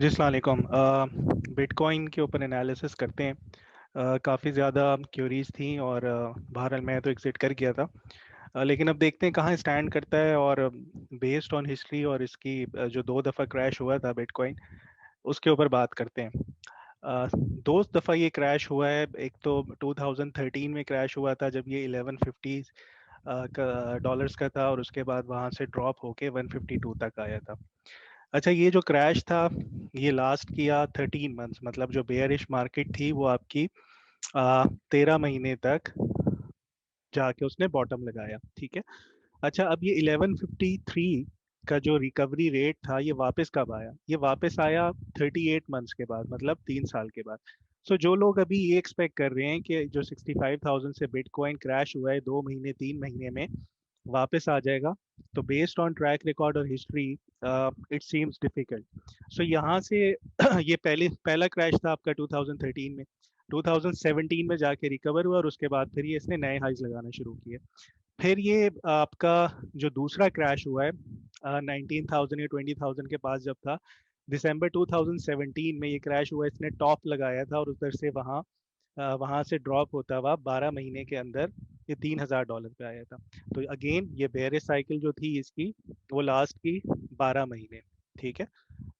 जी अस्सलाम वालेकुम। बिटकॉइन के ऊपर एनालिसिस करते हैं। काफ़ी ज़्यादा क्यूरीज थी और बहरहाल मैं तो एग्जिट कर गया था। लेकिन अब देखते हैं कहाँ स्टैंड करता है। और बेस्ड ऑन हिस्ट्री और इसकी जो दो दफ़ा क्रैश हुआ था बिटकॉइन, उसके ऊपर बात करते हैं। दो दफ़ा ये क्रैश हुआ है। एक तो 2013 में क्रैश हुआ था जब ये 1150 का डॉलर्स का था, और उसके बाद वहाँ से ड्रॉप होके 152 तक आया था। अच्छा, ये जो क्रैश था ये लास्ट किया 13 मंथ्स, मतलब जो बेयरिश मार्केट थी वो आपकी 13 महीने तक जाके उसने बॉटम लगाया। ठीक है। अच्छा, अब ये 1153 का जो रिकवरी रेट था ये वापस कब आया? ये वापस आया 38 मंथ्स के बाद, मतलब 3 साल के बाद। सो जो लोग अभी ये एक्सपेक्ट कर रहे हैं कि जो 65,000 से बिटकॉइन क्रैश हुआ है 2 महीने 3 महीने में वापस आ जाएगा, तो बेस्ड ऑन ट्रैक रिकॉर्ड और हिस्ट्री इट सीम्स डिफिकल्ट। सो यहाँ से ये पहला क्रैश था आपका 2013 में। 2017 में जाके रिकवर हुआ और उसके बाद फिर ये इसने नए हाइज लगाना शुरू किए। फिर ये आपका जो दूसरा क्रैश हुआ है 19,000 या 20,000 के पास जब था, दिसंबर 2017 में ये क्रैश हुआ। इसने टॉप लगाया था और उधर से वहां से ड्रॉप होता हुआ 12 महीने के अंदर ये $3,000 पे आया था। तो अगेन ये बेयरिश साइकिल जो थी इसकी, वो लास्ट की 12 महीने। ठीक है।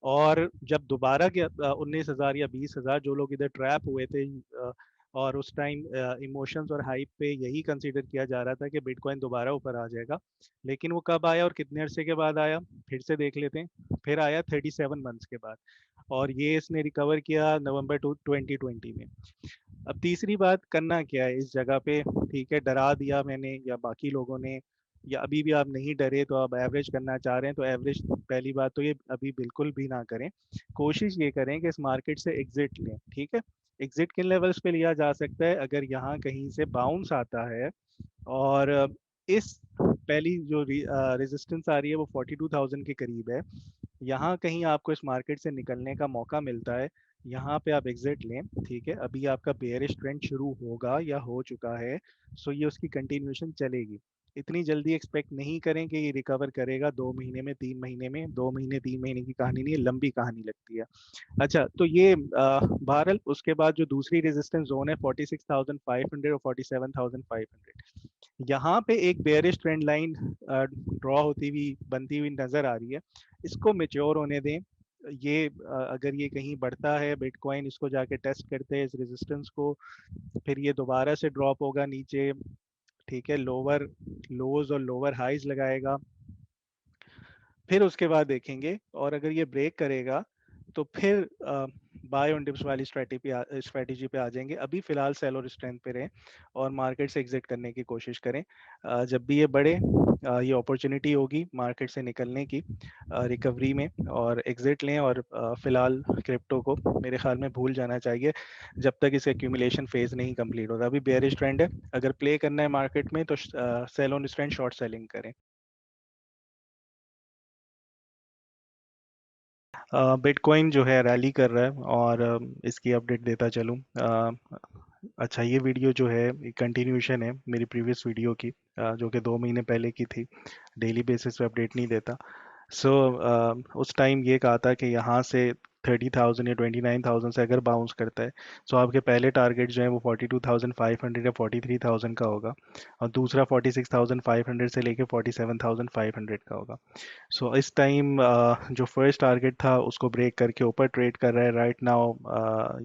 और जब दोबारा के 19,000 या 20,000, जो लोग इधर ट्रैप हुए थे, और उस टाइम इमोशंस और हाइप पे यही कंसीडर किया जा रहा था कि बिटकॉइन दोबारा ऊपर आ जाएगा। लेकिन वो कब आया और कितने अरसे के बाद आया, फिर से देख लेते हैं। फिर आया 37 मंथ्स के बाद, और ये इसने रिकवर किया नवंबर 2020 में। अब तीसरी बात करना क्या है इस जगह पे? ठीक है, डरा दिया मैंने या बाकी लोगों ने, या अभी भी आप नहीं डरे तो आप एवरेज करना चाह रहे हैं तो एवरेज, पहली बात तो ये अभी बिल्कुल भी ना करें। कोशिश ये करें कि इस मार्केट से एग्जिट लें। ठीक है। एग्जिट किन लेवल्स पे लिया जा सकता है? अगर यहाँ कहीं से बाउंस आता है और इस पहली जो रेजिस्टेंस आ रही है वो 42,000 के करीब है, यहाँ कहीं आपको इस मार्केट से निकलने का मौका मिलता है, यहाँ पे आप एग्जिट लें। ठीक है। अभी आपका बेयरिश ट्रेंड शुरू होगा या हो चुका है, सो ये उसकी कंटिन्यूएशन चलेगी। इतनी जल्दी एक्सपेक्ट नहीं करें कि ये रिकवर करेगा 2 महीने में 3 महीने में। 2 महीने 3 महीने की कहानी नहीं है, लंबी कहानी लगती है। अच्छा, तो ये बहरहाल उसके बाद जो दूसरी रेजिस्टेंस जोन है 46,500 और 47,500, यहाँ पे एक बेयरिश ट्रेंड लाइन ड्रॉ होती हुई बनती हुई नजर आ रही है। इसको मेच्योर होने दें। ये अगर ये कहीं बढ़ता है बिटकॉइन, इसको जाके टेस्ट करते हैं इस रेजिस्टेंस को, फिर ये दोबारा से ड्रॉप होगा नीचे। ठीक है। लोअर लोज और लोअर हाइज लगाएगा, फिर उसके बाद देखेंगे। और अगर ये ब्रेक करेगा तो फिर बाय ऑन डिप्स वाली स्ट्रेटेजी पे आ जाएंगे। अभी फिलहाल सेल और स्ट्रेंथ पे रहें और मार्केट से एग्जिट करने की कोशिश करें। जब भी ये बढ़े, ये अपॉर्चुनिटी होगी मार्केट से निकलने की, रिकवरी में, और एग्जिट लें। और फिलहाल क्रिप्टो को मेरे ख्याल में भूल जाना चाहिए जब तक इसका एक्यूमुलेशन फेज नहीं कंप्लीट होता। अभी बेयरिश ट्रेंड है, अगर प्ले करना है मार्केट में तो sell on strength, short selling करें। बिटकॉइन जो है रैली कर रहा है, और इसकी अपडेट देता चलूँ। अच्छा, ये वीडियो जो है कंटिन्यूशन है मेरी प्रीवियस वीडियो की, जो कि 2 महीने पहले की थी। डेली बेसिस पे अपडेट नहीं देता। सो उस टाइम ये कहा था कि यहाँ से 30,000 या 29,000 से अगर बाउंस करता है, सो आपके पहले टारगेट जो है वो 42,500 या 43,000 का होगा, और दूसरा 46,500 से लेके 47,500 का होगा। सो इस टाइम जो फर्स्ट टारगेट था उसको ब्रेक करके ऊपर ट्रेड कर रहा है राइट नाउ।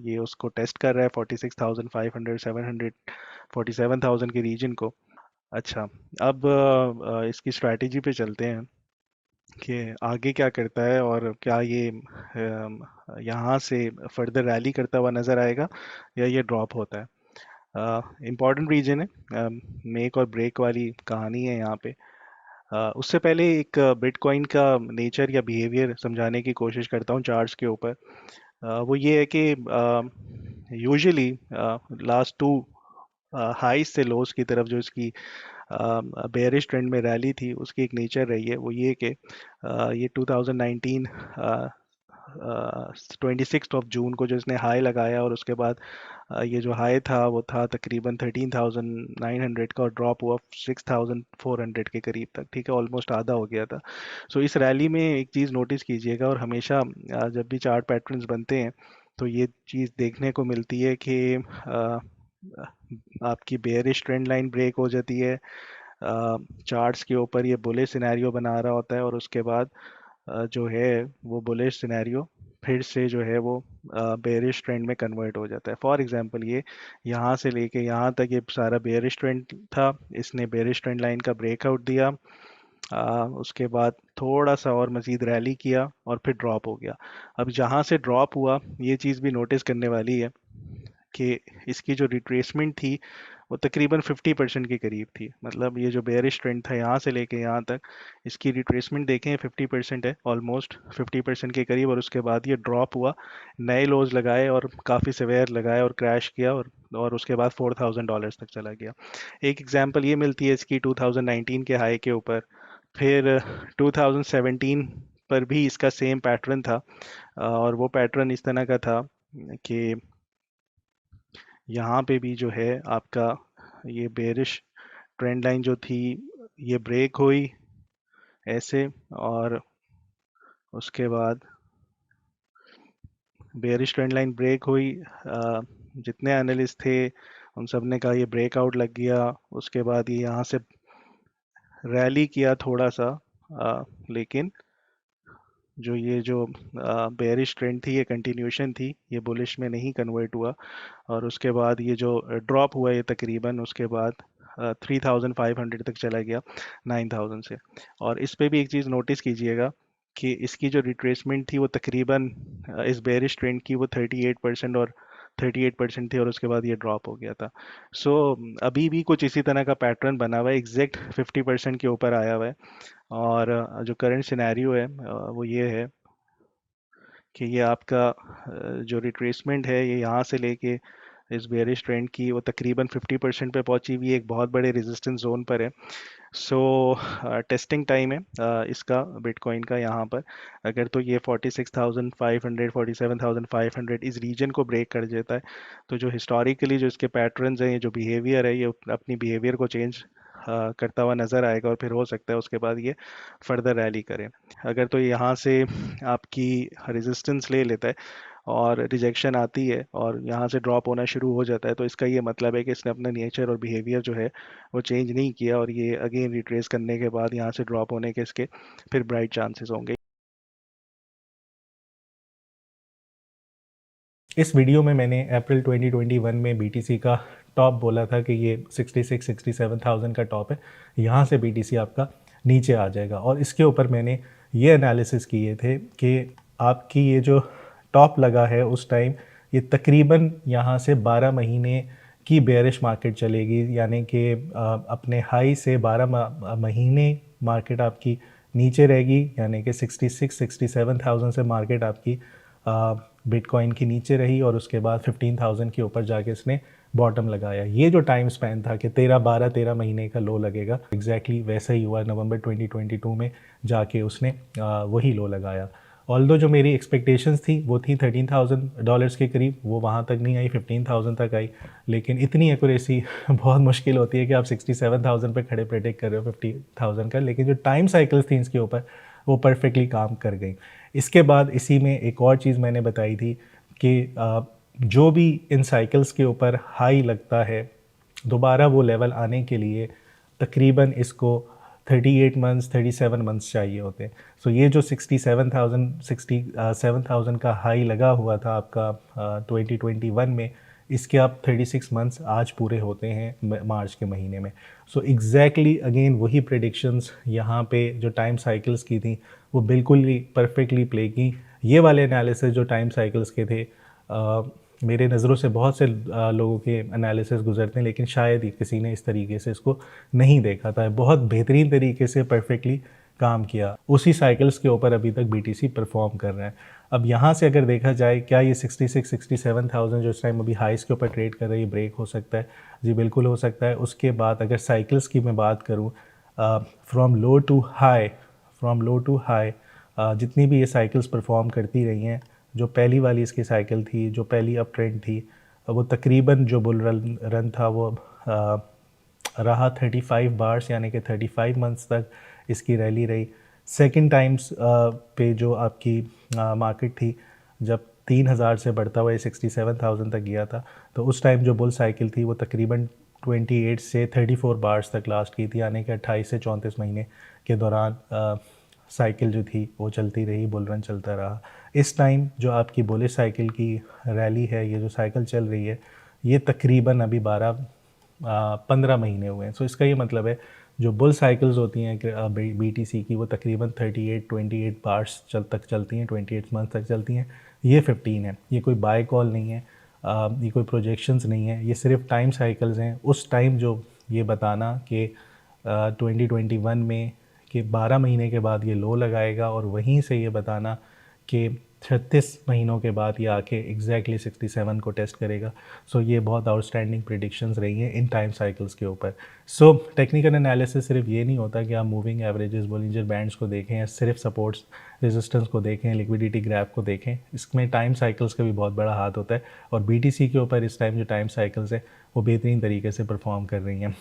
ये उसको टेस्ट कर रहा है 46,500, 700, 47,000 के रीजन को। अच्छा, अब इसकी स्ट्रैटेजी पे चलते हैं कि आगे क्या करता है, और क्या ये यहाँ से फर्दर रैली करता हुआ नज़र आएगा या ये ड्रॉप होता है। इम्पॉर्टेंट रीजन है, मेक और ब्रेक वाली कहानी है यहाँ पे। उससे पहले एक बिटकॉइन का नेचर या बिहेवियर समझाने की कोशिश करता हूँ चार्ट्स के ऊपर। वो ये है कि यूजुअली लास्ट टू हाई से लोस की तरफ जो इसकी बेयरिश ट्रेंड में रैली थी, उसकी एक नेचर रही है। वो ये कि ये 2019 26 जून को जो इसने हाई लगाया, और उसके बाद ये जो हाई था वो था तकरीबन 13,900 का, और ड्रॉप हुआ 6,400 के करीब तक, ठीक है, ऑलमोस्ट आधा हो गया था। सो इस रैली में एक चीज़ नोटिस कीजिएगा, और हमेशा जब भी चार्ट पैटर्न्स बनते हैं तो ये चीज़ देखने को मिलती है कि आपकी बेयरिश ट्रेंड लाइन ब्रेक हो जाती है, चार्ट्स के ऊपर ये बुलिश सिनेरियो बना रहा होता है, और उसके बाद जो है वो बुलिश सिनेरियो फिर से जो है वो बेयरिश ट्रेंड में कन्वर्ट हो जाता है। फॉर एग्जांपल ये यहाँ से लेके यहाँ तक ये सारा बेयरिश ट्रेंड था, इसने बेयरिश ट्रेंड लाइन का ब्रेकआउट दिया, उसके बाद थोड़ा सा और मज़ीद रैली किया और फिर ड्रॉप हो गया। अब जहाँ से ड्रॉप हुआ ये चीज़ भी नोटिस करने वाली है कि इसकी जो रिट्रेसमेंट थी वो तकरीबन 50% के करीब थी। मतलब ये जो बेयरिश ट्रेंड था यहाँ से लेके यहाँ तक, इसकी रिट्रेसमेंट देखें 50% है, ऑलमोस्ट 50% के करीब, और उसके बाद ये ड्रॉप हुआ, नए लोज लगाए और काफ़ी सिवियर लगाए और क्रैश किया, और उसके बाद $4,000 तक चला गया। एक एग्जांपल ये मिलती है इसकी 2019 के हाई के ऊपर। फिर 2017 पर भी इसका सेम पैटर्न था, और वो पैटर्न इस तरह का था कि यहाँ पे भी जो है आपका ये बेरिश ट्रेंड लाइन जो थी ये ब्रेक हुई ऐसे, और उसके बाद बेरिश ट्रेंड लाइन ब्रेक हुई, जितने एनालिस्ट थे उन सब ने कहा ये ब्रेकआउट लग गया। उसके बाद ये यहाँ से रैली किया थोड़ा सा, लेकिन जो ये जो बेरिश ट्रेंड थी ये कंटिन्यूशन थी, ये बुलिश में नहीं कन्वर्ट हुआ, और उसके बाद ये जो ड्रॉप हुआ ये तकरीबन उसके बाद 3,500 तक चला गया 9,000 से। और इस पे भी एक चीज़ नोटिस कीजिएगा कि इसकी जो रिट्रेसमेंट थी वो तकरीबन इस बेरिश ट्रेंड की वो 38% और 38% थी, और उसके बाद ये ड्रॉप हो गया था। सो अभी भी कुछ इसी तरह का पैटर्न बना हुआ है, एग्जैक्ट 50% के ऊपर आया हुआ है। और जो करंट सिनेरियो है वो ये है कि ये आपका जो रिट्रेसमेंट है ये यहाँ से लेके इस बेयरिश ट्रेंड की वो तकरीबन 50% पे पहुंची हुई है, एक बहुत बड़े रेजिस्टेंस जोन पर है। सो टेस्टिंग टाइम है इसका बिटकॉइन का यहाँ पर। अगर तो ये 46,500 47,500 इस रीजन को ब्रेक कर देता है, तो जो हिस्टोरिकली जो इसके पैटर्न्स हैं, ये जो बिहेवियर है, ये अपनी बिहेवियर को चेंज करता हुआ नज़र आएगा, और फिर हो सकता है उसके बाद ये फर्दर रैली करे। अगर तो यहाँ से आपकी रेजिस्टेंस ले लेता है और रिजेक्शन आती है और यहाँ से ड्रॉप होना शुरू हो जाता है, तो इसका ये मतलब है कि इसने अपना नेचर और बिहेवियर जो है वो चेंज नहीं किया, और ये अगेन रिट्रेस करने के बाद यहाँ से ड्रॉप होने के इसके फिर ब्राइट चांसेस होंगे। इस वीडियो में मैंने अप्रैल 2021 में बीटीसी का टॉप बोला था कि ये 66-67,000 का टॉप है, यहाँ से बीटीसी आपका नीचे आ जाएगा। और इसके ऊपर मैंने ये एनालिसिस किए थे कि आपकी ये जो टॉप लगा है उस टाइम ये तकरीबन यहाँ से 12 महीने की बेयरिश मार्केट चलेगी, यानी कि अपने हाई से 12 महीने मार्केट आपकी नीचे रहेगी, यानी कि 66-67,000 से मार्केट आपकी बिटकॉइन की नीचे रही, और उसके बाद 15,000 के ऊपर जाके इसने बॉटम लगाया। ये जो टाइम स्पैन था कि 13 महीने का लो लगेगा, एग्जैक्टली वैसा ही हुआ। नवंबर 2022 में जाके उसने वही लो लगाया। ऑल्दो जो मेरी एक्सपेक्टेशंस थी वो थी $13,000 के करीब, वो वहाँ तक नहीं आई, 15,000 तक आई। लेकिन इतनी एक्यूरेसी बहुत मुश्किल होती है कि आप 67,000 पे खड़े प्रेडिक्ट कर रहे हो 50,000 का, लेकिन जो टाइम साइकिल्स थी इसके ऊपर वो परफेक्टली काम कर गई। इसके बाद इसी में एक और चीज़ मैंने बताई थी कि जो भी इन साइकिल्स के ऊपर हाई लगता है, दोबारा वो लेवल आने के लिए तकरीबन इसको 38 मंथ्स 37 मंथ्स चाहिए होते हैं। सो ये जो 67,000 का हाई लगा हुआ था आपका 2021 में, इसके आप 36 मंथ्स आज पूरे होते हैं मार्च के महीने में। सो एग्जैक्टली अगेन वही प्रेडिक्शंस यहाँ पे जो टाइम साइकिल्स की थी वो बिल्कुल ही परफेक्टली प्ले की। ये वाले एनालिसिस जो टाइम साइकिल्स के थे, मेरे नज़रों से बहुत से लोगों के एनालिसिस गुजरते हैं, लेकिन शायद ही किसी ने इस तरीके से इसको नहीं देखा था। बहुत बेहतरीन तरीके से परफेक्टली काम किया। उसी साइकिल्स के ऊपर अभी तक बीटीसी परफॉर्म कर रहा है। अब यहाँ से अगर देखा जाए क्या ये 66-67,000 जो इस टाइम अभी हाइस के ऊपर ट्रेड कर रही है ब्रेक हो सकता है? जी बिल्कुल हो सकता है। उसके बाद अगर साइकिल्स की मैं बात करूँ, फ्रॉम लो टू हाई जितनी भी ये साइकिल्स परफॉर्म करती रही हैं, जो पहली वाली इसकी साइकिल थी, जो पहली अप ट्रेंड थी, वो तकरीबन जो बुल रन था वो रहा 35 बार्स, यानी कि 35 मंथ्स तक इसकी रैली रही। सेकंड टाइम्स पे जो आपकी मार्केट थी, जब 3000 से बढ़ता हुआ 67,000 तक गया था, तो उस टाइम जो बुल साइकिल थी वो तकरीबन 28 से 34 बार्स तक लास्ट की थी, यानी कि 28 से 34 महीने के दौरान साइकिल जो थी वो चलती रही, बुल रन चलता रहा। इस टाइम जो आपकी बुलिश साइकिल की रैली है, ये जो साइकिल चल रही है, ये तकरीबन अभी 15 महीने हुए हैं। सो इसका ये मतलब है जो बुल साइकिल्स होती हैं BTC की, वो तकरीबन 28 बार्स तक चलती हैं, 28 मंथ तक चलती हैं। ये 15 है, ये कोई बाय कॉल नहीं है, ये कोई प्रोजेक्शंस नहीं है, ये सिर्फ टाइम साइकिल्स हैं। उस टाइम जो ये बताना कि 2021 में कि 12 महीने के बाद ये लो लगाएगा, और वहीं से ये बताना कि 36 महीनों के बाद ये आके एग्जैक्टली 67 को टेस्ट करेगा। सो ये बहुत आउटस्टैंडिंग प्रिडिक्शंस रही हैं इन टाइम साइकिल्स के ऊपर। सो टेक्निकल एनालिसिस सिर्फ ये नहीं होता कि आप मूविंग एवरेजेस, बोलिंजर बैंड्स को देखें, या सिर्फ सपोर्ट्स रेजिस्टेंस को देखें, लिक्विडिटी ग्राफ को देखें। इसमें टाइम साइकिल्स का भी बहुत बड़ा हाथ होता है, और BTC के ऊपर इस टाइम जो टाइम साइकिल्स है वो बेहतरीन तरीके से परफॉर्म कर रही हैं।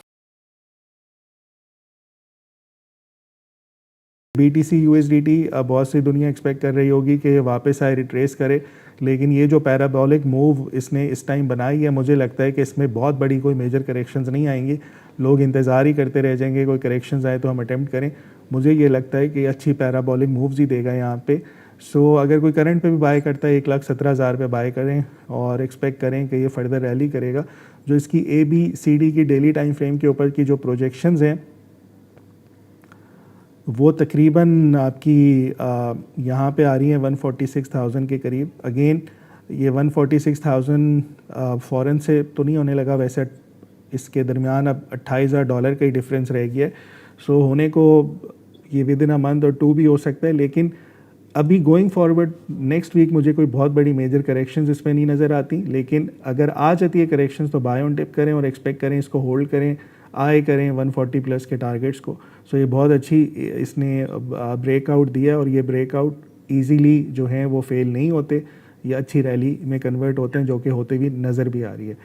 BTC USDT अब बहुत सी दुनिया एक्सपेक्ट कर रही होगी कि ये वापस आए, रिट्रेस करे, लेकिन ये जो पैराबोलिक मूव इसने इस टाइम बनाई है, मुझे लगता है कि इसमें बहुत बड़ी कोई मेजर करेक्शंस नहीं आएंगी। लोग इंतज़ार ही करते रह जाएंगे कोई करेक्शंस आए तो हम अटेम्प्ट करें। मुझे ये लगता है कि अच्छी पैराबोलिक मूव्स ही देगा यहाँ पे। सो अगर कोई करंट पे भी बाय करता है 1,17,000 पे बाय करें, और एक्सपेक्ट करें कि ये फर्दर रैली करेगा। जो इसकी ABCD की डेली टाइम फ्रेम के ऊपर की जो प्रोजेक्शंस हैं वो तकरीबन आपकी यहाँ पे आ रही हैं 146,000 के करीब। अगेन ये 146,000 फ़ौरन से तो नहीं होने लगा, वैसे इसके दरमियान अब $28,000 का ही डिफरेंस रह गया है। सो होने को ये विद इन अ मंथ और 2 भी हो सकता है, लेकिन अभी गोइंग फॉरवर्ड नेक्स्ट वीक मुझे कोई बहुत बड़ी मेजर करेक्शंस इसमें नहीं नज़र आती। लेकिन अगर आ जाती है करेक्शंस तो बाय ऑन टिप करें और एक्सपेक्ट करें इसको होल्ड करें, आए करें 140 प्लस के टारगेट्स को। सो ये बहुत अच्छी इसने ब्रेकआउट दिया, और ये ब्रेकआउट इजीली जो हैं वो फेल नहीं होते, ये अच्छी रैली में कन्वर्ट होते हैं, जो कि होते भी नज़र भी आ रही है।